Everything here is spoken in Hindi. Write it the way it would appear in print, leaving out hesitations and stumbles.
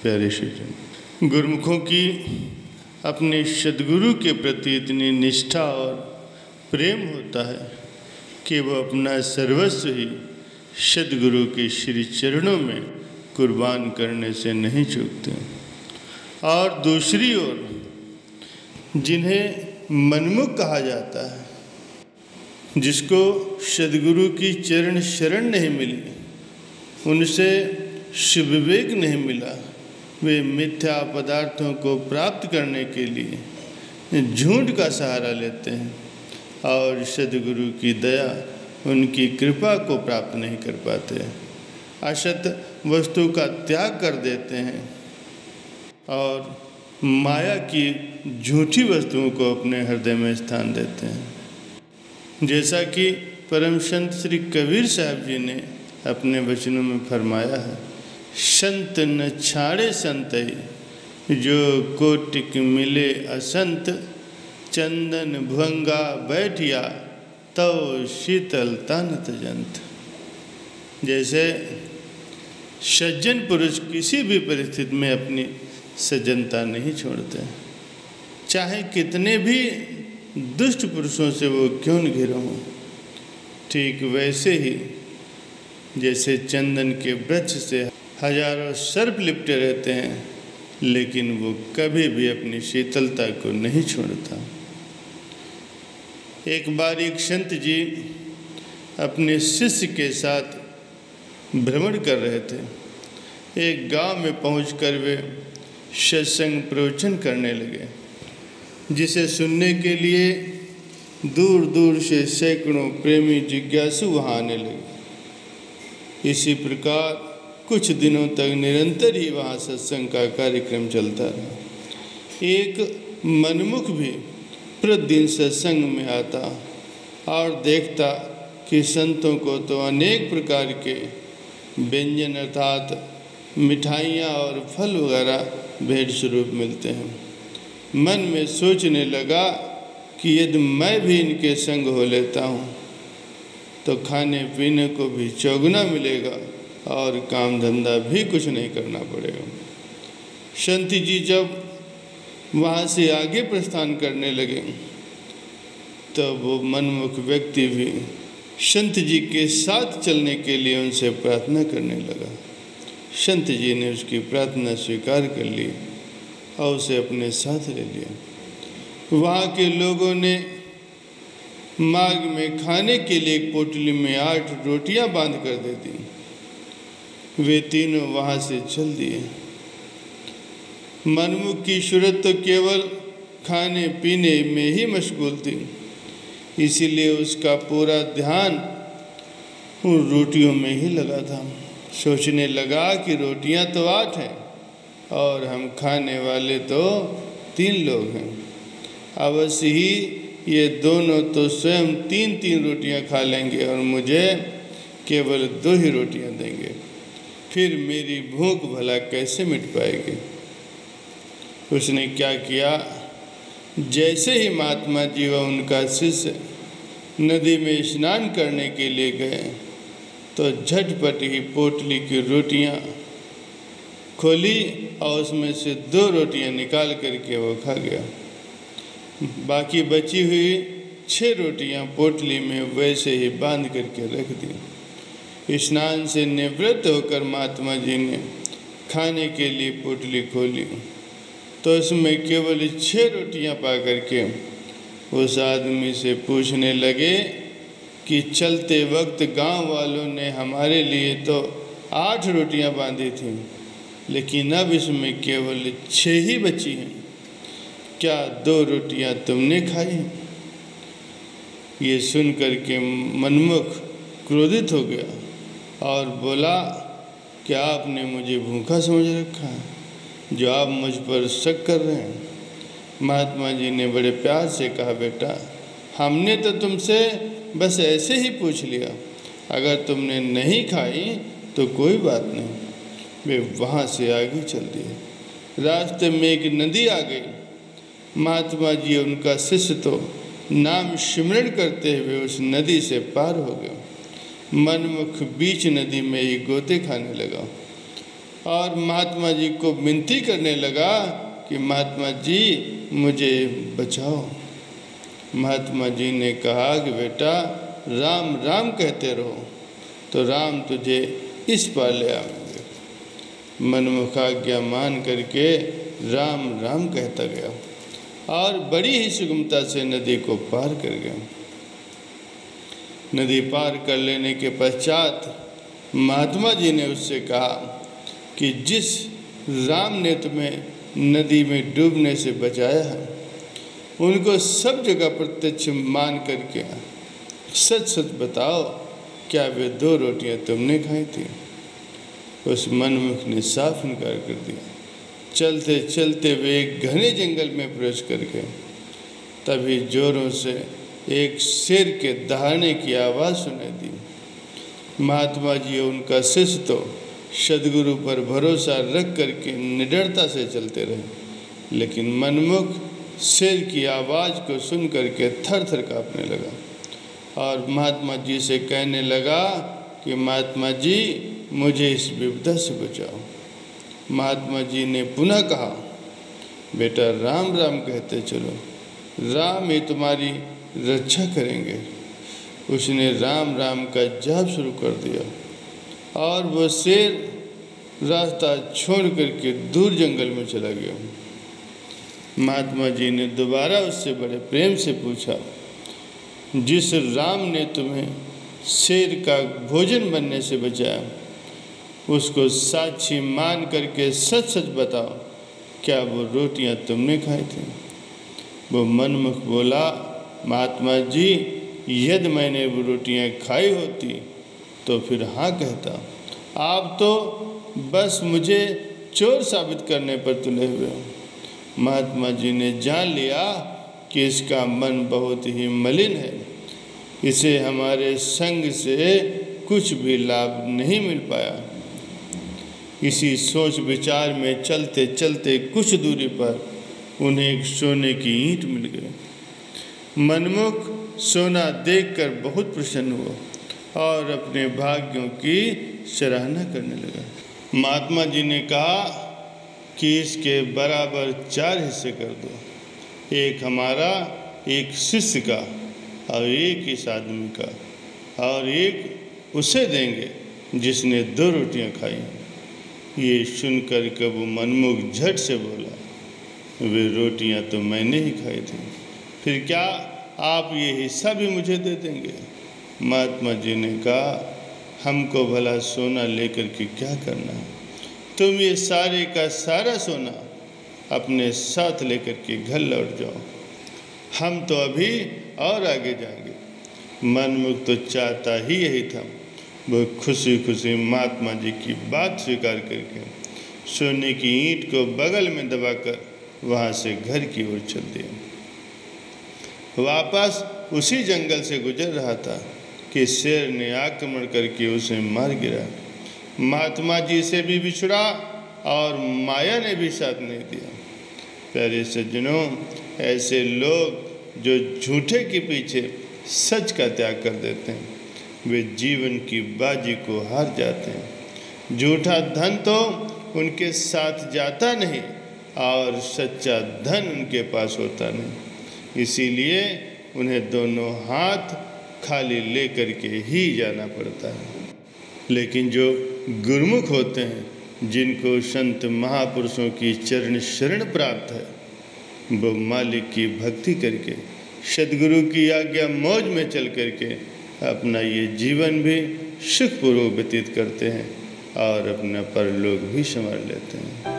प्यारे श्रीजन, गुरुमुखों की अपने सद्गुरु के प्रति इतनी निष्ठा और प्रेम होता है कि वो अपना सर्वस्व ही सद्गुरु के श्री चरणों में कुर्बान करने से नहीं चूकते। और दूसरी ओर जिन्हें मनमुख कहा जाता है, जिसको सद्गुरु की चरण शरण नहीं मिली, उनसे शुभविवेक नहीं मिला, वे मिथ्या पदार्थों को प्राप्त करने के लिए झूठ का सहारा लेते हैं और सद्गुरु की दया, उनकी कृपा को प्राप्त नहीं कर पाते। असत वस्तु का त्याग कर देते हैं और माया की झूठी वस्तुओं को अपने हृदय में स्थान देते हैं। जैसा कि परम संत श्री कबीर साहब जी ने अपने वचनों में फरमाया है, संत न छाड़े संतई, जो कोटिक मिले असंत, चंदन भुंगा बैठिया तो शीतलता न तजंत। जैसे सज्जन पुरुष किसी भी परिस्थिति में अपनी सज्जनता नहीं छोड़ते, चाहे कितने भी दुष्ट पुरुषों से वो क्यों न घिरे हों। ठीक वैसे ही जैसे चंदन के वृक्ष से हजारों सर्प लिपटे रहते हैं, लेकिन वो कभी भी अपनी शीतलता को नहीं छोड़ता। एक बार एक संत जी अपने शिष्य के साथ भ्रमण कर रहे थे। एक गांव में पहुंचकर वे सत्संग प्रवचन करने लगे, जिसे सुनने के लिए दूर दूर से सैकड़ों प्रेमी जिज्ञासु वहाँ आने लगे। इसी प्रकार कुछ दिनों तक निरंतर ही वहाँ सत्संग का कार्यक्रम चलता रहा। एक मनमुख भी प्रतिदिन सत्संग में आता और देखता कि संतों को तो अनेक प्रकार के व्यंजन अर्थात मिठाइयाँ और फल वगैरह भेंट स्वरूप मिलते हैं। मन में सोचने लगा कि यदि मैं भी इनके संग हो लेता हूँ तो खाने पीने को भी चौगुना मिलेगा और काम धंधा भी कुछ नहीं करना पड़ेगा। संत जी जब वहाँ से आगे प्रस्थान करने लगे तो वो मनमुख व्यक्ति भी संत जी के साथ चलने के लिए उनसे प्रार्थना करने लगा। संत जी ने उसकी प्रार्थना स्वीकार कर ली और उसे अपने साथ ले लिया। वहाँ के लोगों ने मार्ग में खाने के लिए एक पोटली में 8 रोटियां बांध कर दे दी। वे तीनों वहाँ से चल दिए। मनमुख की सूरत तो केवल खाने पीने में ही मशगूल थी, इसीलिए उसका पूरा ध्यान उन रोटियों में ही लगा था। सोचने लगा कि रोटियां तो 8 हैं और हम खाने वाले तो 3 लोग हैं। अवश्य ही ये दोनों तो स्वयं 3-3 रोटियां खा लेंगे और मुझे केवल 2 ही रोटियां देंगे, फिर मेरी भूख भला कैसे मिट पाएगी। उसने क्या किया, जैसे ही महात्मा जी व उनका शिष्य नदी में स्नान करने के लिए गए तो झटपट ही पोटली की रोटियां खोली और उसमें से 2 रोटियां निकाल करके वो खा गया। बाकी बची हुई 6 रोटियां पोटली में वैसे ही बांध करके रख दी। स्नान से निवृत्त होकर महात्मा जी ने खाने के लिए पोटली खोली तो उसमें केवल 6 रोटियां पा करके उस आदमी से पूछने लगे कि चलते वक्त गांव वालों ने हमारे लिए तो 8 रोटियां बांधी थीं, लेकिन अब इसमें केवल 6 ही बची हैं। क्या 2 रोटियां तुमने खाई? ये सुन करके मनमुख क्रोधित हो गया और बोला, क्या आपने मुझे भूखा समझ रखा है जो आप मुझ पर शक कर रहे हैं? महात्मा जी ने बड़े प्यार से कहा, बेटा हमने तो तुमसे बस ऐसे ही पूछ लिया, अगर तुमने नहीं खाई तो कोई बात नहीं। वे वहाँ से आगे चल दिए। रास्ते में एक नदी आ गई। महात्मा जी उनका शिष्य तो नाम स्मरण करते हुए उस नदी से पार हो गए। मनमुख बीच नदी में ही गोते खाने लगा। और महात्मा जी को विनती करने लगा कि महात्मा जी मुझे बचाओ। महात्मा जी ने कहा कि बेटा राम राम कहते रहो तो राम तुझे इस पार ले आएंगे। मनमुखाज्ञा मान करके राम राम कहता गया और बड़ी ही सुगमता से नदी को पार कर गया। नदी पार कर लेने के पश्चात महात्मा जी ने उससे कहा कि जिस राम ने तुम्हें नदी में डूबने से बचाया है उनको सब जगह प्रत्यक्ष मान करके सच सच बताओ, क्या वे 2 रोटियां तुमने खाई थी? उस मनमुख ने साफ इनकार कर दिया। चलते चलते वे एक घने जंगल में प्रवेश कर गए। तभी जोरों से एक शेर के दहाड़ने की आवाज़ सुनाई दी। महात्मा जी और उनका शिष्य तो सद्गुरु पर भरोसा रख करके निडरता से चलते रहे, लेकिन मनमुख शेर की आवाज़ को सुन करके थर थर काँपने लगा और महात्मा जी से कहने लगा कि महात्मा जी मुझे इस विपदा से बचाओ। महात्मा जी ने पुनः कहा, बेटा राम राम कहते चलो, राम ही तुम्हारी रक्षा करेंगे। उसने राम राम का जाप शुरू कर दिया और वो शेर रास्ता छोड़ करके दूर जंगल में चला गया। महात्मा जी ने दोबारा उससे बड़े प्रेम से पूछा, जिस राम ने तुम्हें शेर का भोजन बनने से बचाया उसको साक्षी मान करके सच सच बताओ, क्या वो रोटियां तुमने खाई थी? वो मनमुख बोला, महात्मा जी यदि मैंने वो रोटियां खाई होती तो फिर हाँ कहता, आप तो बस मुझे चोर साबित करने पर तुले हुए हो। महात्मा जी ने जान लिया कि इसका मन बहुत ही मलिन है, इसे हमारे संग से कुछ भी लाभ नहीं मिल पाया। इसी सोच विचार में चलते चलते कुछ दूरी पर उन्हें एक सोने की ईंट मिल गई। मनमुख सोना देखकर बहुत प्रसन्न हुआ और अपने भाग्यों की सराहना करने लगा। महात्मा जी ने कहा कि इसके बराबर 4 हिस्से कर दो, एक हमारा, एक शिष्य का और एक इस आदमी का, और एक उसे देंगे जिसने 2 रोटियां खाई। ये सुनकर के वो मनमुख झट से बोला, वे रोटियां तो मैंने ही खाई थी, फिर क्या आप ये हिस्सा भी मुझे दे देंगे? महात्मा जी ने कहा, हमको भला सोना लेकर के क्या करना है? तुम ये सारे का सारा सोना अपने साथ लेकर के घर लौट जाओ, हम तो अभी और आगे जाएंगे। मनमुख तो चाहता ही यही था। वो खुशी खुशी महात्मा जी की बात स्वीकार करके सोने की ईंट को बगल में दबाकर वहाँ से घर की ओर चल दिया। वापस उसी जंगल से गुजर रहा था कि शेर ने आक्रमण करके उसे मार गिरा। महात्मा जी से भी बिछड़ा और माया ने भी साथ नहीं दिया। प्यारे सज्जनों, ऐसे लोग जो झूठे के पीछे सच का त्याग कर देते हैं, वे जीवन की बाजी को हार जाते हैं। झूठा धन तो उनके साथ जाता नहीं और सच्चा धन उनके पास होता नहीं, इसीलिए उन्हें दोनों हाथ खाली लेकर के ही जाना पड़ता है। लेकिन जो गुरुमुख होते हैं, जिनको संत महापुरुषों की चरण शरण प्राप्त है, वो मालिक की भक्ति करके सद्गुरु की आज्ञा मौज में चल करके अपना ये जीवन भी सुखपूर्वक व्यतीत करते हैं और अपना परलोक भी संवार लेते हैं।